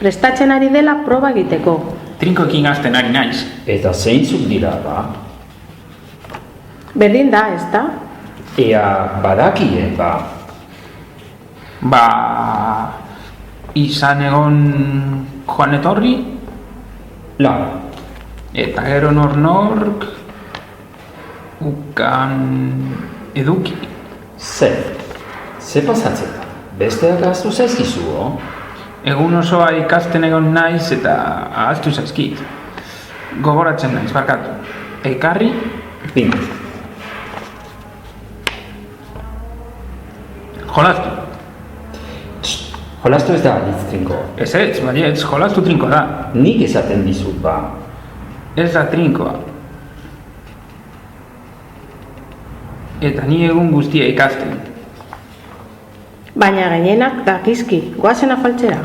Prestatzen ari dela proba egiteko. Trinkoekin hasten ari naiz. Eta zeintzuk dira ba? Berdin da, ez da? Ea badakien ba? Ba... izan egon joan etorri, Lau. eta gero nork ukan eduki. Ze pasatzen da? Besteak ahaztu zaizkizu, Egun osoa ikasten egon naiz eta ahaztu zaizkit. Gogoratzen naiz, barkatu. Ekarri, Bine. jolastu. Jolastu ez da alitz trinko. Ez, baietz, jolastu trinko da. Nik esaten dizut ba. Ez da trinkoa. Eta ni egun guztia ikasten. Baina gehienak dakizki, goazen afaltzera.